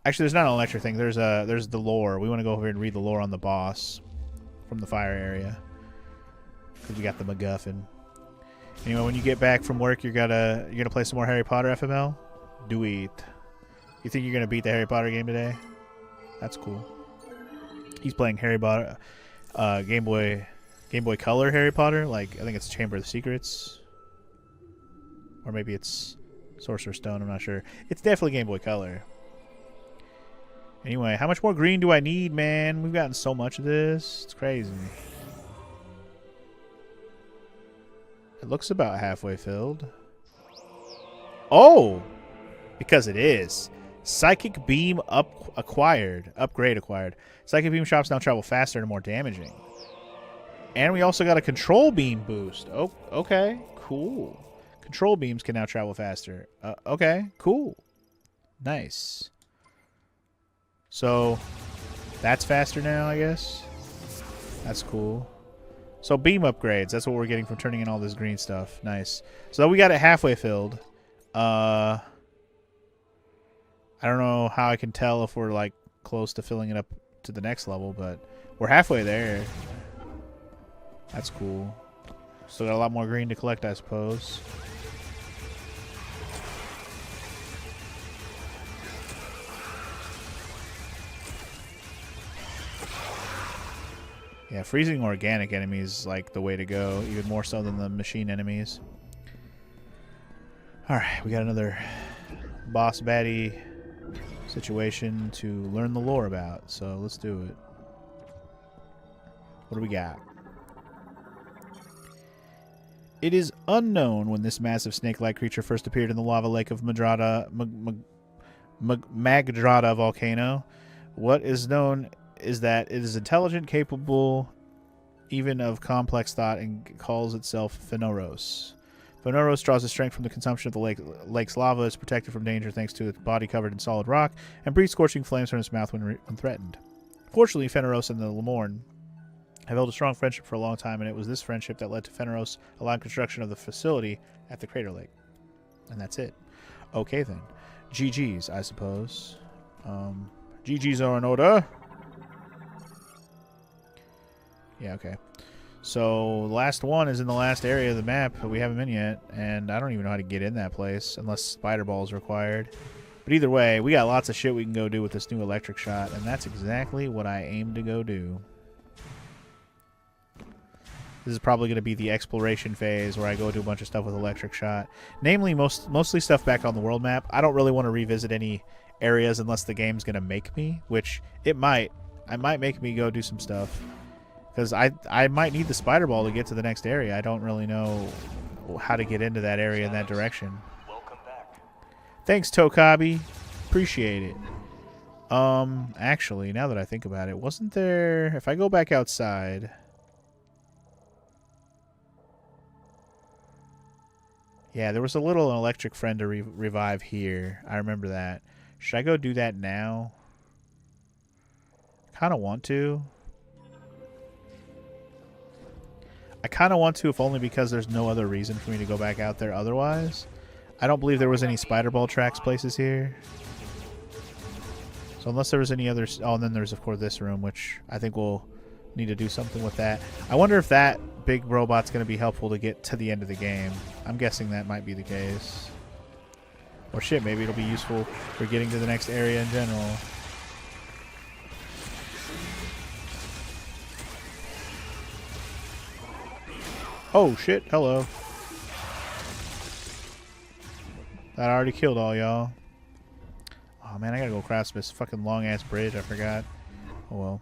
Actually, there's not an electric thing. There's the lore. We want to go over here and read the lore on the boss from the fire area. Because we got the MacGuffin. Anyway, when you get back from work, you're gonna play some more Harry Potter FML? Do it. You think you're gonna beat the Harry Potter game today? That's cool. He's playing Harry Potter, Game Boy Color Harry Potter. Like, I think it's Chamber of the Secrets, or maybe it's Sorcerer's Stone. I'm not sure. It's definitely Game Boy Color. Anyway, how much more green do I need, man? We've gotten so much of this. It's crazy. It looks about halfway filled. Oh! Because it is. Psychic Beam upgrade acquired. Psychic Beam shops now travel faster and more damaging. And we also got a Control Beam boost. Oh, okay. Cool. Control Beams can now travel faster. Okay, cool. Nice. So that's faster now, I guess. That's cool. So beam upgrades. That's what we're getting from turning in all this green stuff. Nice. So we got it halfway filled. I don't know how I can tell if we're like close to filling it up to the next level, but we're halfway there. That's cool. Still got a lot more green to collect, I suppose. Yeah, freezing organic enemies is like the way to go, even more so than the machine enemies. Alright, we got another boss baddie situation to learn the lore about, so let's do it. What do we got? It is unknown when this massive snake-like creature first appeared in the lava lake of Magdrada volcano. What is known is that it is intelligent, capable even of complex thought, and calls itself Phaneros. Phaneros draws its strength from the consumption of the lake's lava, is protected from danger thanks to its body covered in solid rock, and breathes scorching flames from its mouth when threatened. Fortunately, Phaneros and the Lemorn have held a strong friendship for a long time, and it was this friendship that led to Phaneros allowing construction of the facility at the crater lake. And that's it. Okay then. GG's, I suppose. GG's are in order. Yeah, okay. So, last one is in the last area of the map, but we haven't been yet, and I don't even know how to get in that place, unless Spider Ball is required. But either way, we got lots of shit we can go do with this new electric shot, and that's exactly what I aim to go do. This is probably going to be the exploration phase where I go do a bunch of stuff with electric shot. Namely, mostly stuff back on the world map. I don't really want to revisit any areas unless the game's going to make me, which it might. I might make me go do some stuff. Because I might need the spider ball to get to the next area. I don't really know how to get into that area in that direction.
Welcome back.
Thanks, Tokabi. Appreciate it. Actually, now that I think about it, wasn't there... If I go back outside... Yeah, there was a little electric friend to revive here. I remember that. Should I go do that now? I kind of want to. I kind of want to, if only because there's no other reason for me to go back out there otherwise. I don't believe there was any spider ball tracks places here. So unless there was any others... Oh, and then there's, of course, this room, which I think we'll need to do something with that. I wonder if that big robot's going to be helpful to get to the end of the game. I'm guessing that might be the case. Or shit, maybe it'll be useful for getting to the next area in general. Oh shit, hello. That already killed all y'all. Oh man, I gotta go cross this fucking long ass bridge, I forgot. Oh well.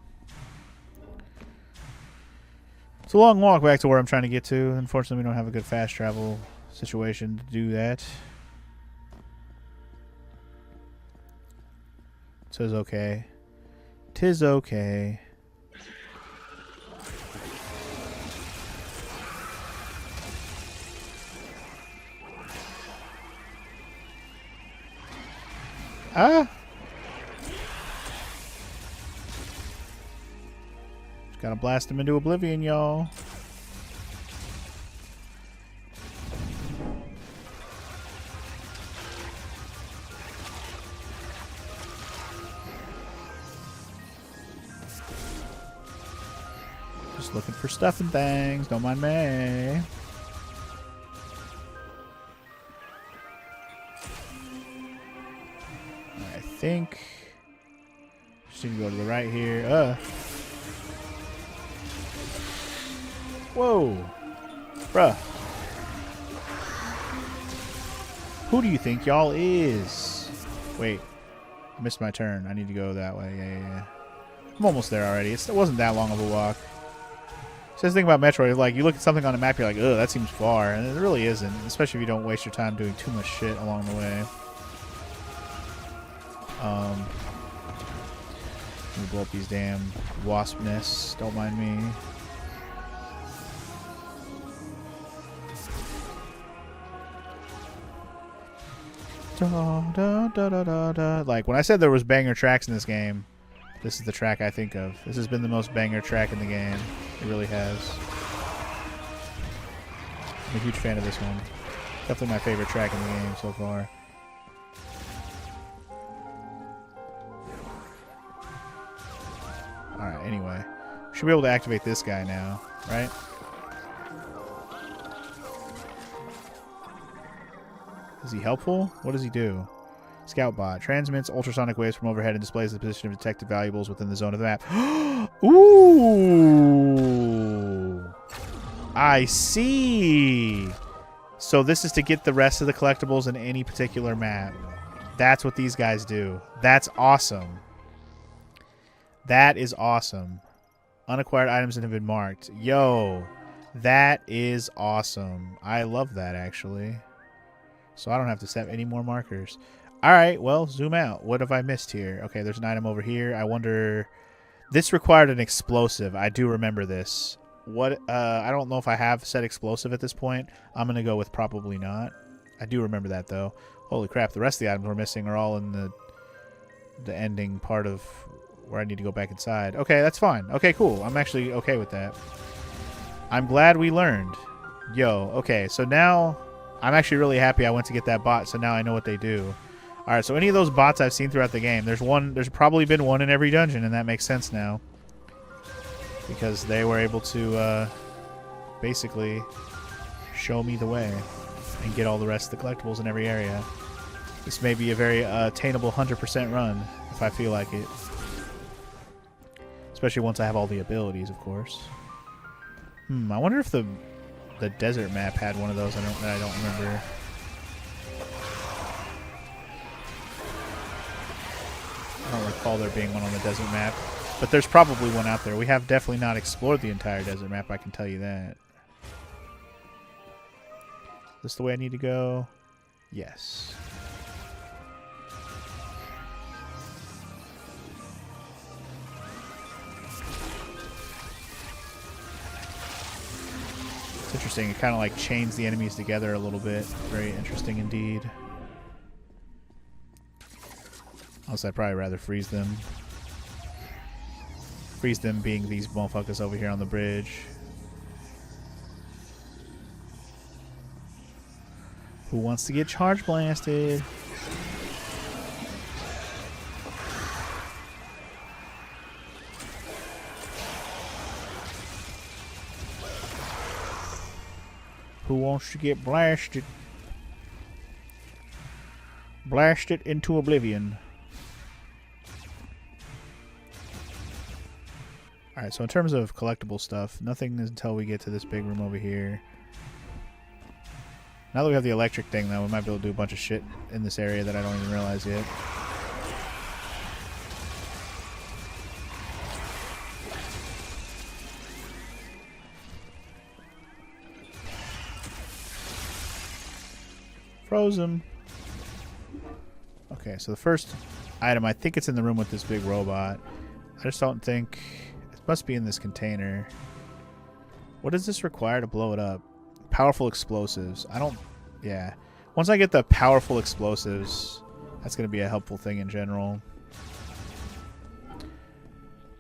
It's a long walk back to where I'm trying to get to. Unfortunately, we don't have a good fast travel situation to do that. Tis okay. Tis okay. Ah! Just gotta blast him into oblivion, y'all. Just looking for stuff and things. Don't mind me. I think just need to go to the right here. Whoa, bruh. Who do you think y'all is? Wait, I missed my turn. I need to go that way. Yeah. I'm almost there already. It wasn't that long of a walk. So the thing about Metroid, like you look at something on the map, you're like, ugh, that seems far, and it really isn't. Especially if you don't waste your time doing too much shit along the way. Let me blow up these damn wasp nests. Don't mind me. Da, da, da, da, da, da. Like when I said there was banger tracks in this game, This is the track I think of. This has been the most banger track in the game. It really has. I'm a huge fan of this one. Definitely my favorite track in the game so far. Alright, anyway. Should be able to activate this guy now, right? Is he helpful? What does he do? Scout bot. Transmits ultrasonic waves from overhead and displays the position of detected valuables within the zone of the map. Ooh! I see! So this is to get the rest of the collectibles in any particular map. That's what these guys do. That's awesome. That is awesome. Unacquired items that have been marked. Yo, that is awesome. I love that, actually. So I don't have to set any more markers. Alright, well, zoom out. What have I missed here? Okay, there's an item over here. I wonder... This required an explosive. I do remember this. What? I don't know if I have set explosive at this point. I'm going to go with probably not. I do remember that, though. Holy crap, the rest of the items we're missing are all in the ending part of where I need to go back inside. Okay, that's fine. Okay, cool. I'm actually okay with that. I'm glad we learned. Yo, okay, so now I'm actually really happy I went to get that bot, so now I know what they do. Alright, so any of those bots I've seen throughout the game, there's probably been one in every dungeon, and that makes sense now. Because they were able to basically show me the way and get all the rest of the collectibles in every area. This may be a very attainable 100% run, if I feel like it. Especially once I have all the abilities, of course. I wonder if the desert map had one of those that I don't remember. I don't recall there being one on the desert map. But there's probably one out there. We have definitely not explored the entire desert map, I can tell you that. Is this the way I need to go? Yes. It's interesting. It kind of like chains the enemies together a little bit. Very interesting indeed. Also, I'd probably rather freeze them. Freeze them being these motherfuckers over here on the bridge. Who wants to get charge blasted? Who wants to get blasted? Blasted into oblivion. Alright, so in terms of collectible stuff, nothing until we get to this big room over here. Now that we have the electric thing, though, we might be able to do a bunch of shit in this area that I don't even realize yet. Frozen. Okay, so the first item, I think it's in the room with this big robot. I just don't think... Must be in this container. What does this require to blow it up? Powerful explosives. I don't... Yeah. Once I get the powerful explosives, that's going to be a helpful thing in general.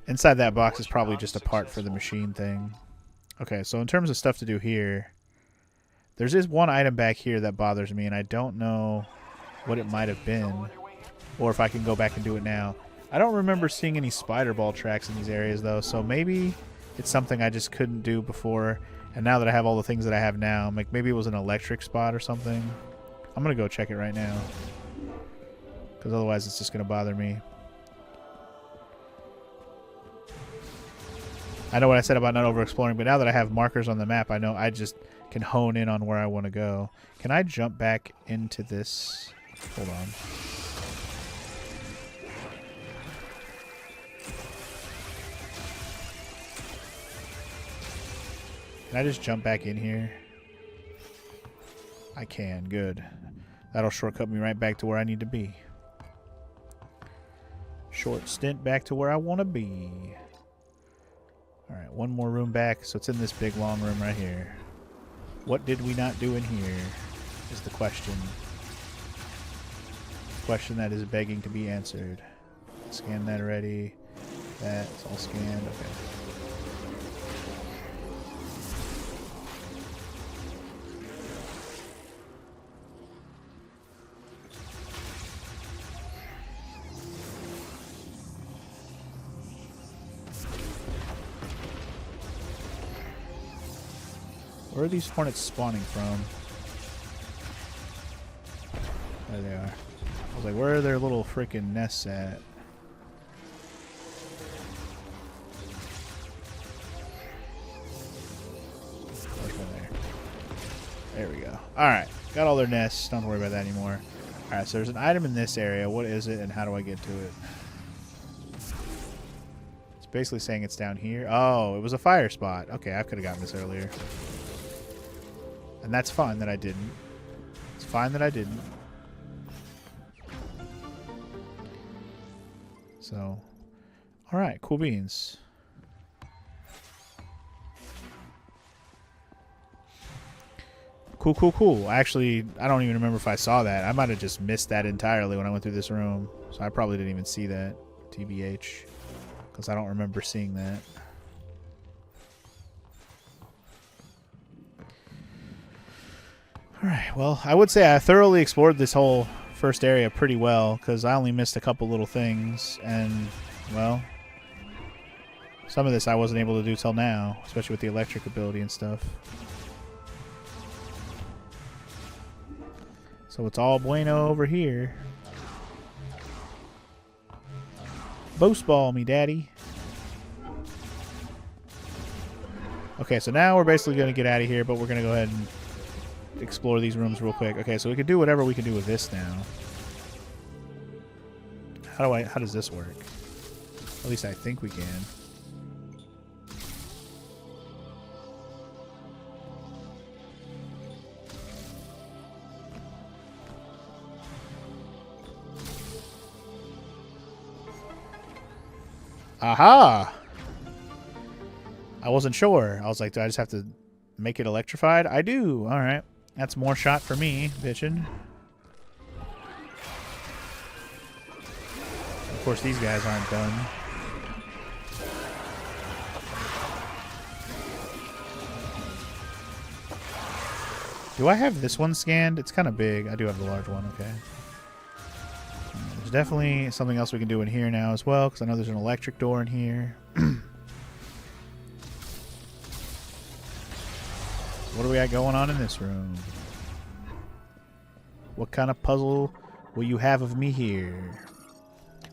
Inside that box is probably just a part for the machine thing. Okay, so in terms of stuff to do here, there's this one item back here that bothers me, and I don't know what it might have been, or if I can go back and do it now. I don't remember seeing any spider ball tracks in these areas, though, so maybe it's something I just couldn't do before, and now that I have all the things that I have now, like maybe it was an electric spot or something. I'm going to go check it right now, because otherwise it's just going to bother me. I know what I said about not over-exploring, but now that I have markers on the map, I know I just can hone in on where I want to go. Can I jump back into this? Hold on. Can I just jump back in here? I can. Good. That'll shortcut me right back to where I need to be. Short stint back to where I want to be. Alright, one more room back. So it's in this big long room right here. What did we not do in here is the question. Question that is begging to be answered. Scan that already. That's all scanned. Okay. Where are these hornets spawning from? There they are. I was like, where are their little freaking nests at? There's one there. There we go. Alright. Got all their nests. Don't worry about that anymore. Alright, so there's an item in this area. What is it and how do I get to it? It's basically saying it's down here. Oh, it was a fire spot. Okay, I could have gotten this earlier. And that's fine that I didn't. It's fine that I didn't. So, alright, cool beans. Cool, cool, cool. Actually, I don't even remember if I saw that. I might have just missed that entirely when I went through this room. So I probably didn't even see that, TBH. Because I don't remember seeing that. Alright, well, I would say I thoroughly explored this whole first area pretty well, because I only missed a couple little things, and, well, some of this I wasn't able to do till now, especially with the electric ability and stuff. So it's all bueno over here. Boast ball me, daddy. Okay, so now we're basically going to get out of here, but we're going to go ahead and explore these rooms real quick. Okay, so we can do whatever we can do with this now. How does this work? At least I think we can. Aha! I wasn't sure. I was like, do I just have to make it electrified? I do. All right. That's more shot for me, bitchin'. Of course, these guys aren't done. Do I have this one scanned? It's kind of big. I do have the large one. Okay. There's definitely something else we can do in here now as well, because I know there's an electric door in here. What do we got going on in this room? What kind of puzzle will you have of me here?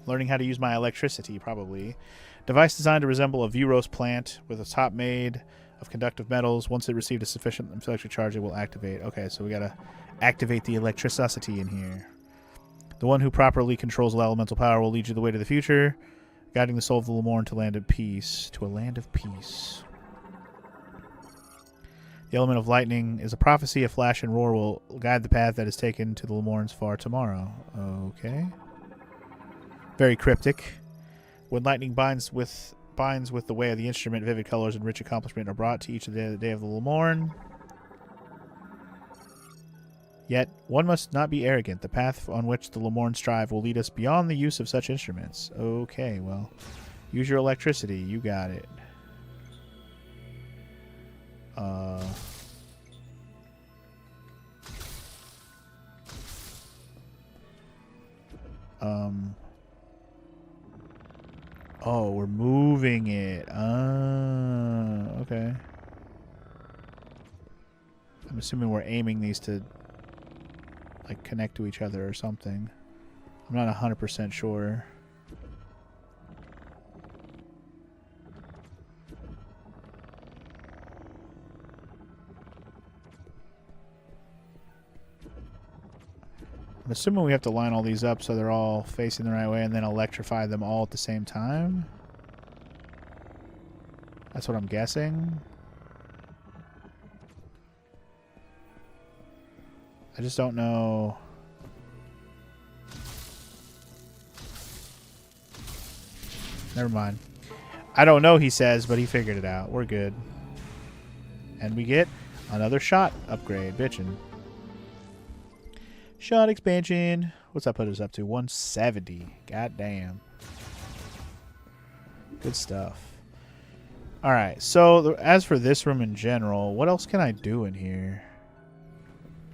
Learning how to use my electricity, probably. Device designed to resemble a Vuros plant with a top made of conductive metals. Once it received a sufficient electric charge, it will activate. Okay, so we gotta activate the electricity in here. The one who properly controls elemental power will lead you the way to the future, guiding the soul of the Lemorn to land of peace. To a land of peace. The element of lightning is a prophecy. A flash and roar will guide the path that is taken to the Lemorn's far tomorrow. Okay. Very cryptic. When lightning binds with the way of the instrument, vivid colors and rich accomplishment are brought to each of the day of the Lemorn. Yet, one must not be arrogant. The path on which the Lemorn strive will lead us beyond the use of such instruments. Okay, well, use your electricity. You got it. Oh, we're moving it. Okay. I'm assuming we're aiming these to, like, connect to each other or something. I'm not 100% sure. I'm assuming we have to line all these up so they're all facing the right way and then electrify them all at the same time. That's what I'm guessing. I just don't know. Never mind. I don't know, he says, but he figured it out. We're good. And we get another shot upgrade. Bitchin'. Shot expansion. What's that put us up to? 170. God damn. Good stuff. All right. So as for this room in general, what else can I do in here?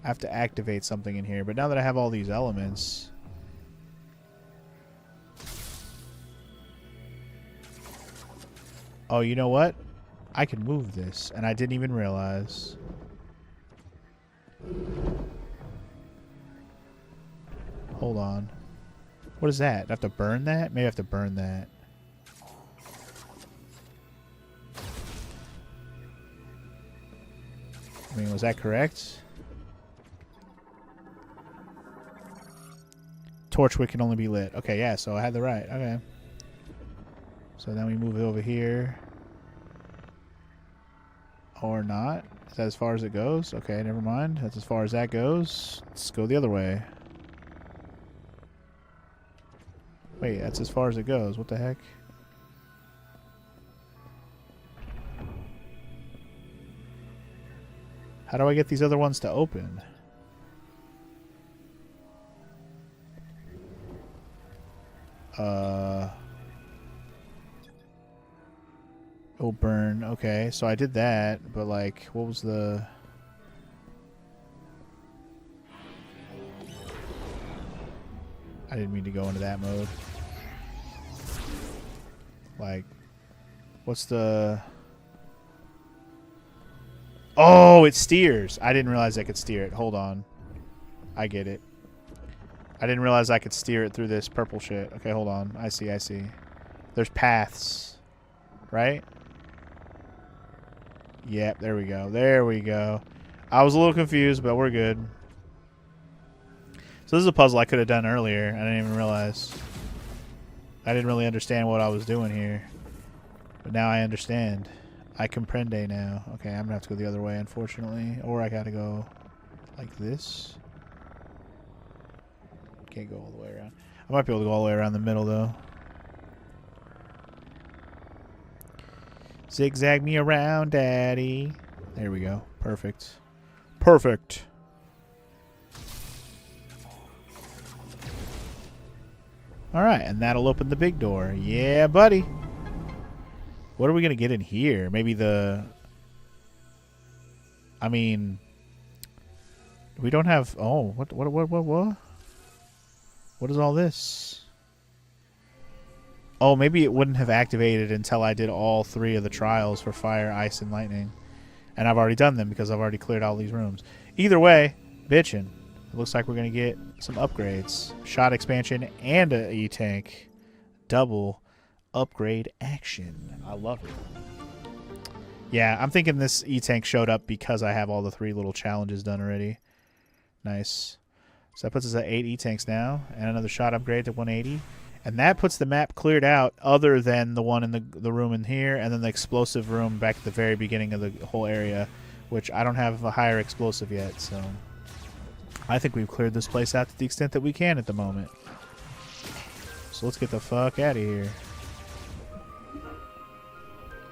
I have to activate something in here, but now that I have all these elements, oh, you know what? I can move this, and I didn't even realize. Hold on. What is that? Do I have to burn that? Maybe I have to burn that. I mean, was that correct? Torchwick can only be lit. Okay, yeah, so I had the right. Okay. So then we move it over here. Or not. Is that as far as it goes? Okay, never mind. That's as far as that goes. Let's go the other way. Wait, that's as far as it goes. What the heck? How do I get these other ones to open? Oh, burn. Okay, so I did that, but like, what was the... I didn't mean to go into that mode. Like, what's the... Oh, it steers. I didn't realize I could steer it. Hold on. I get it. I didn't realize I could steer it through this purple shit. Okay, hold on. I see, I see. There's paths. Right? Yep, there we go. There we go. I was a little confused, but we're good. So this is a puzzle I could have done earlier. I didn't even realize. I didn't really understand what I was doing here. But now I understand. I comprende now. Okay, I'm going to have to go the other way, unfortunately. Or I got to go like this. Can't go all the way around. I might be able to go all the way around the middle, though. Zigzag me around, Daddy. There we go. Perfect. Perfect. Alright, and that'll open the big door. Yeah, buddy. What are we going to get in here? Maybe the... I mean... We don't have... Oh, what? What is all this? Oh, maybe it wouldn't have activated until I did all 3 of the trials for fire, ice, and lightning. And I've already done them because I've already cleared all these rooms. Either way, bitchin'. It looks like we're going to get some upgrades. Shot expansion and a E-tank. Double upgrade action. I love it. Yeah, I'm thinking this E-tank showed up because I have all the 3 little challenges done already. Nice. So that puts us at 8 E-tanks now. And another shot upgrade to 180. And that puts the map cleared out other than the one in the room in here. And then the explosive room back at the very beginning of the whole area. Which I don't have a higher explosive yet, so... I think we've cleared this place out to the extent that we can at the moment. So let's get the fuck out of here.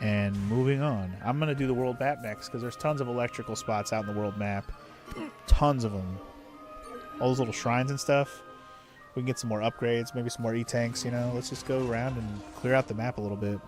And moving on. I'm going to do the world map next because there's tons of electrical spots out in the world map. Tons of them. All those little shrines and stuff. We can get some more upgrades, maybe some more E-tanks, you know. Let's just go around and clear out the map a little bit.